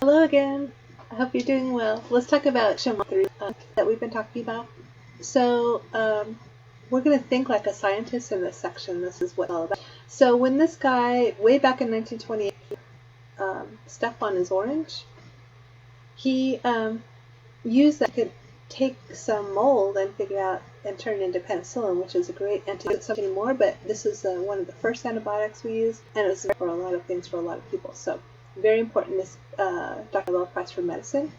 Hello again. I hope you're doing well. Let's talk about Chem 3 that we've been talking about. So, we're going to think like a scientist in this section. This is what it's all about. So, when this guy, way back in 1928, step on his orange, he used that could take some mold and figure out and turn it into penicillin, which is a great antibiotic. Something anymore, but this is one of the first antibiotics we use, and it was for a lot of things for a lot of people. So, very important. This Dr. Nobel Prize for Medicine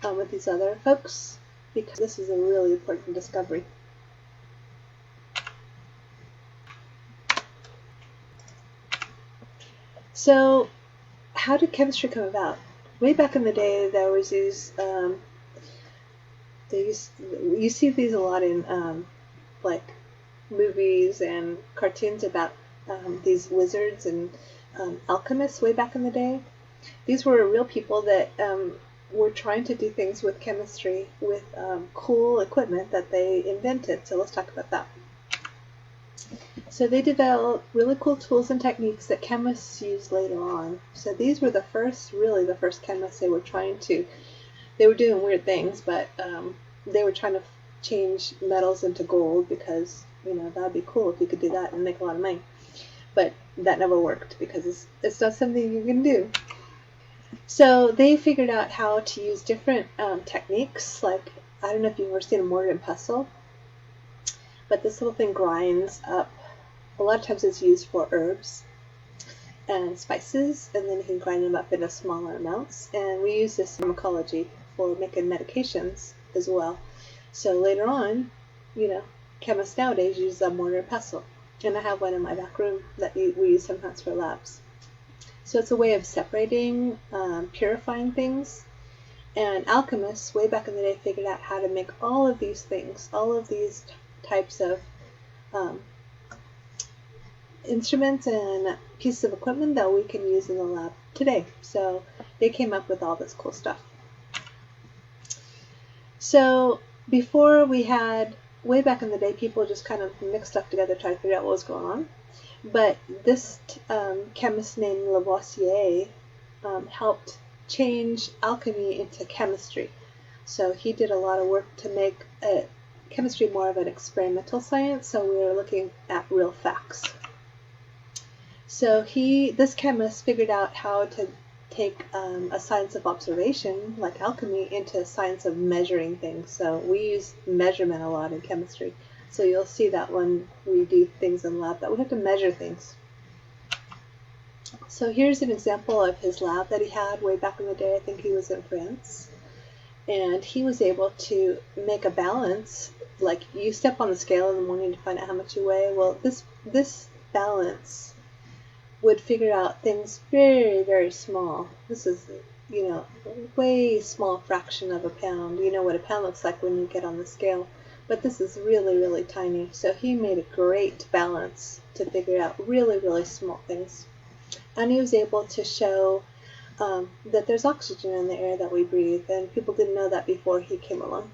with these other folks because this is a really important discovery. So, how did chemistry come about? Way back in the day, there was these. You see these a lot in like movies and cartoons about these wizards and alchemists way back in the day. These were real people that were trying to do things with chemistry with cool equipment that they invented. So let's talk about that. So they developed really cool tools and techniques that chemists used later on. So these were really the first chemists. They were doing weird things, but they were trying to change metals into gold because, that'd be cool if you could do that and make a lot of money. But that never worked because it's not something you can do. So they figured out how to use different techniques. Like, I don't know if you've ever seen a mortar and pestle, but this little thing grinds up. A lot of times it's used for herbs and spices, and then you can grind them up into smaller amounts. And we use this in pharmacology for making medications as well. So later on, chemists nowadays use a mortar and pestle. And I have one in my back room that we use sometimes for labs. So it's a way of separating, purifying things. And alchemists, way back in the day, figured out how to make all of these things, all of these types of instruments and pieces of equipment that we can use in the lab today. So they came up with all this cool stuff. So before we had, way back in the day, people just kind of mixed stuff together, trying to figure out what was going on. But this chemist named Lavoisier helped change alchemy into chemistry. So he did a lot of work to make chemistry more of an experimental science, so we were looking at real facts. So this chemist figured out how to take a science of observation, like alchemy, into a science of measuring things. So we use measurement a lot in chemistry. So you'll see that when we do things in lab, that we have to measure things. So here's an example of his lab that he had way back in the day. I think he was in France. And he was able to make a balance, like you step on the scale in the morning to find out how much you weigh. Well, this balance would figure out things very, very small. This is, way small fraction of a pound. You know what a pound looks like when you get on the scale. But this is really, really tiny. So he made a great balance to figure out really, really small things. And he was able to show that there's oxygen in the air that we breathe, and people didn't know that before he came along.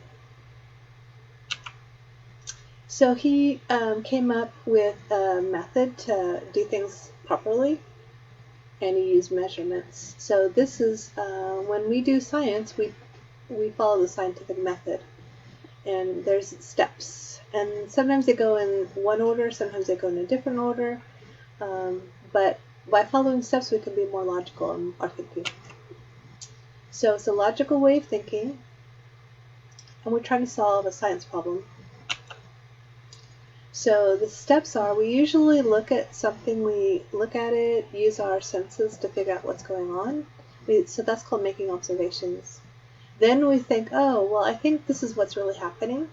So he came up with a method to do things properly, and he used measurements. So this is, when we do science, we follow the scientific method. And there's steps, and sometimes they go in one order, sometimes they go in a different order, but by following steps we can be more logical in our thinking. So it's a logical way of thinking, and we're trying to solve a science problem. So the steps are, we usually look at something, we look at it, use our senses to figure out what's going on. So that's called making observations. Then we think, oh, well, I think this is what's really happening,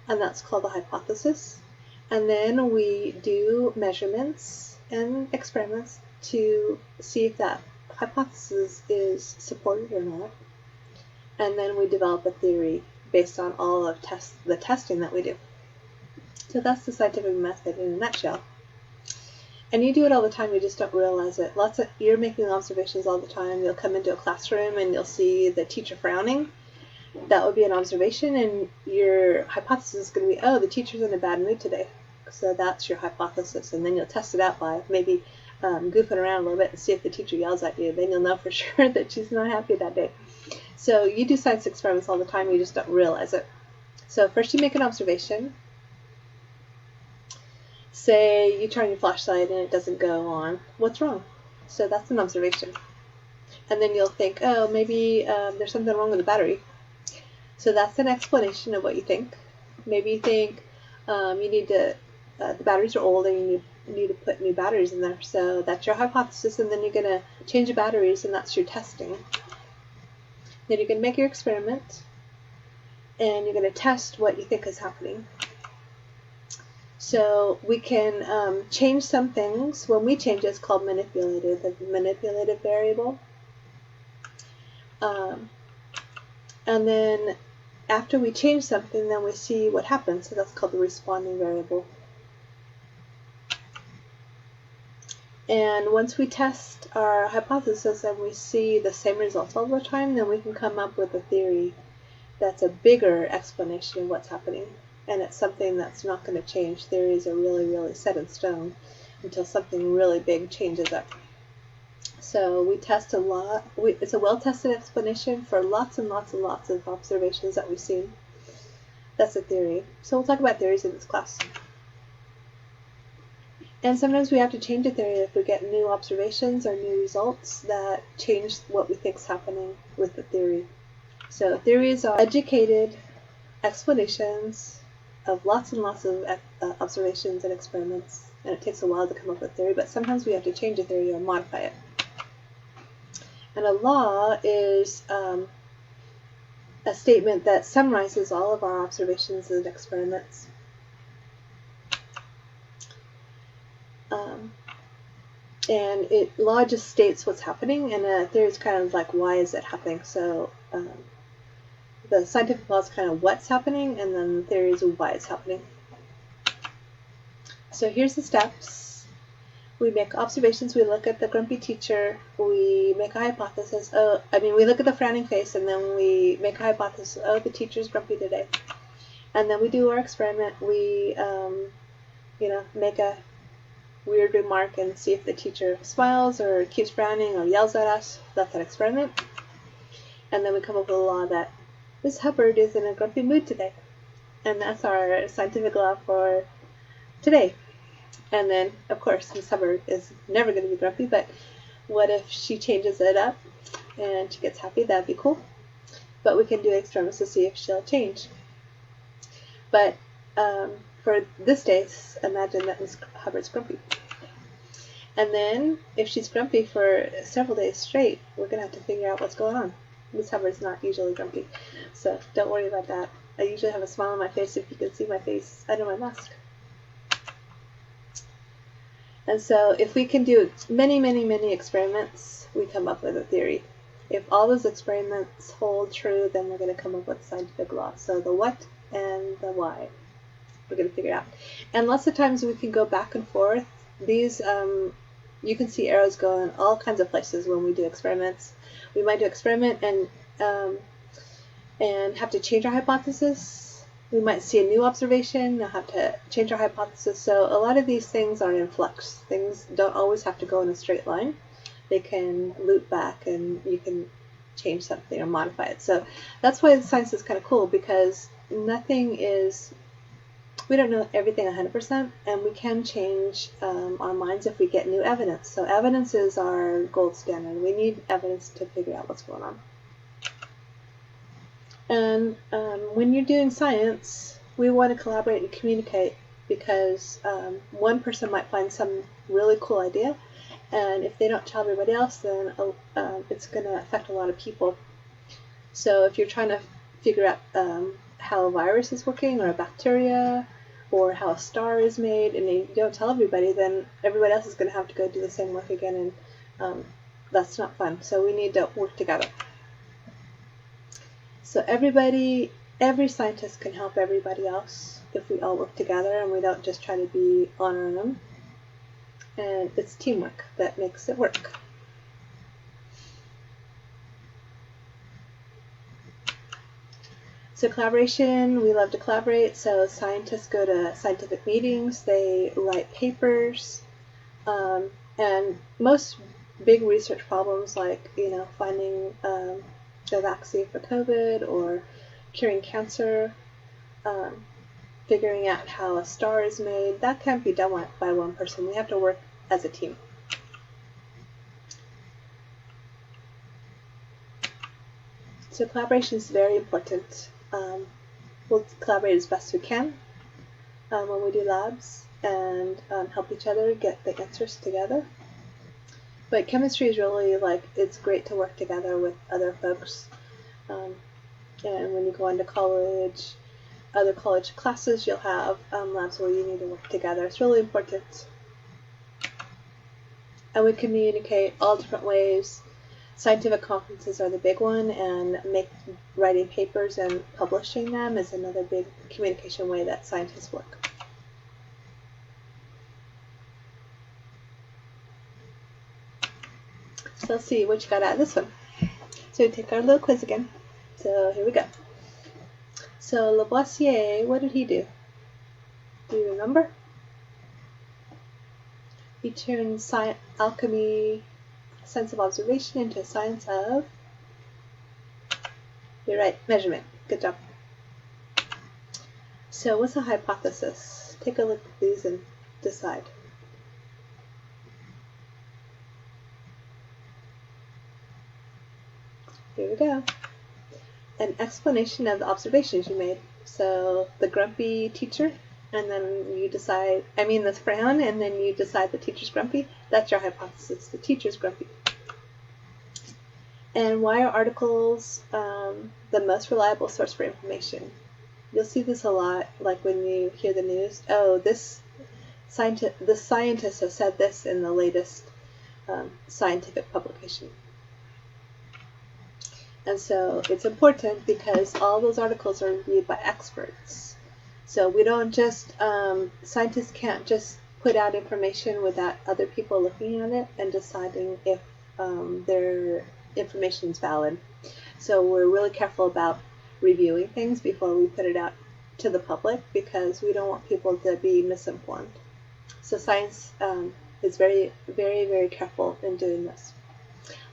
and that's called a hypothesis. And then we do measurements and experiments to see if that hypothesis is supported or not. And then we develop a theory based on all of the testing that we do. So that's the scientific method in a nutshell. And you do it all the time, you just don't realize it. You're making observations all the time. You'll come into a classroom and you'll see the teacher frowning. That would be an observation, and your hypothesis is going to be, oh, the teacher's in a bad mood today. So that's your hypothesis, and then you'll test it out by maybe goofing around a little bit and see if the teacher yells at you. Then you'll know for sure that she's not happy that day. So you do science experiments all the time, you just don't realize it. So first you make an observation. Say you turn your flashlight and it doesn't go on. What's wrong? So that's an observation. And then you'll think, oh, maybe there's something wrong with the battery. So that's an explanation of what you think. Maybe you think you need to, the batteries are old and you need to put new batteries in there. So that's your hypothesis, and then you're going to change the batteries, and that's your testing. Then you're going to make your experiment, and you're going to test what you think is happening. So we can change some things. When we change it, it's called manipulative, the manipulative variable. And then after we change something, then we see what happens. So that's called the responding variable. And once we test our hypothesis and we see the same results all the time, then we can come up with a theory that's a bigger explanation of what's happening. And it's something that's not going to change. Theories are really, really set in stone until something really big changes up. So we test a lot. It's a well-tested explanation for lots and lots and lots of observations that we've seen. That's a theory. So we'll talk about theories in this class. And sometimes we have to change a theory if we get new observations or new results that change what we think is happening with the theory. So theories are educated explanations of lots and lots of observations and experiments, and it takes a while to come up with a theory, but sometimes we have to change a theory or modify it. And a law is a statement that summarizes all of our observations and experiments. And law just states what's happening, and a theory is kind of like, why is it happening? So the scientific law is kind of what's happening, and then the theory is why it's happening. So here's the steps. We make observations, we look at the grumpy teacher, we make a hypothesis. We look at the frowning face, and then we make a hypothesis. Oh, the teacher's grumpy today. And then we do our experiment. We, make a weird remark and see if the teacher smiles or keeps frowning or yells at us. That's an experiment. And then we come up with a law that Miss Hubbard is in a grumpy mood today. And that's our scientific law for today. And then, of course, Miss Hubbard is never going to be grumpy, but what if she changes it up and she gets happy? That'd be cool. But we can do experiments to see if she'll change. But for this day, imagine that Miss Hubbard's grumpy. And then, if she's grumpy for several days straight, we're going to have to figure out what's going on. Miss Hubbard's not usually grumpy, so don't worry about that. I usually have a smile on my face if you can see my face under my mask. And so if we can do many, many, many experiments, we come up with a theory. If all those experiments hold true, then we're going to come up with scientific law. So the what and the why, we're going to figure out. And lots of times we can go back and forth. These, you can see arrows go in all kinds of places when we do experiments. We might do an experiment and have to change our hypothesis. We might see a new observation and have to change our hypothesis. So a lot of these things are in flux. Things don't always have to go in a straight line. They can loop back and you can change something or modify it. So that's why science is kind of cool, because we don't know everything 100%, and we can change our minds if we get new evidence. So evidence is our gold standard. We need evidence to figure out what's going on. And when you're doing science, we want to collaborate and communicate, because one person might find some really cool idea, and if they don't tell everybody else, then it's going to affect a lot of people. So if you're trying to figure out how a virus is working, or a bacteria, or how a star is made, and you don't tell everybody, then everybody else is going to have to go do the same work again, and that's not fun. So we need to work together. So every scientist can help everybody else if we all work together and we don't just try to be on our own. And it's teamwork that makes it work. So collaboration, we love to collaborate. So scientists go to scientific meetings, they write papers, And most big research problems, like finding the vaccine for COVID or curing cancer, um, figuring out how a star is made, that can't be done by one person. We have to work as a team. So collaboration is very important. We'll collaborate as best we can when we do labs and help each other get the answers together. But chemistry is really it's great to work together with other folks. And when you go into college, other college classes, you'll have labs where you need to work together. It's really important. And we communicate all different ways. Scientific conferences are the big one, and writing papers and publishing them is another big communication way that scientists work. So let's see what you got out of this one. So we take our little quiz again. So here we go. So Lavoisier, what did he do? Do you remember? He turned alchemy, science of observation, into a science of, you're right, measurement. Good job. So what's a hypothesis? Take a look at these and decide. Here we go. An explanation of the observations you made. So the grumpy teacher, and then you decide, the frown, and then you decide the teacher's grumpy. That's your hypothesis. The teacher's grumpy. And why are articles the most reliable source for information? You'll see this a lot, like when you hear the news. Oh, this scientist has said this in the latest scientific publication. And so it's important because all those articles are reviewed by experts. So we don't just, scientists can't just put out information without other people looking at it and deciding if their information is valid. So we're really careful about reviewing things before we put it out to the public because we don't want people to be misinformed. So science is very, very, very careful in doing this.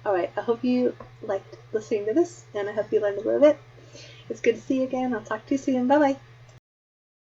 Alright, I hope you liked listening to this, and I hope you learned a little bit. It's good to see you again. I'll talk to you soon. Bye-bye.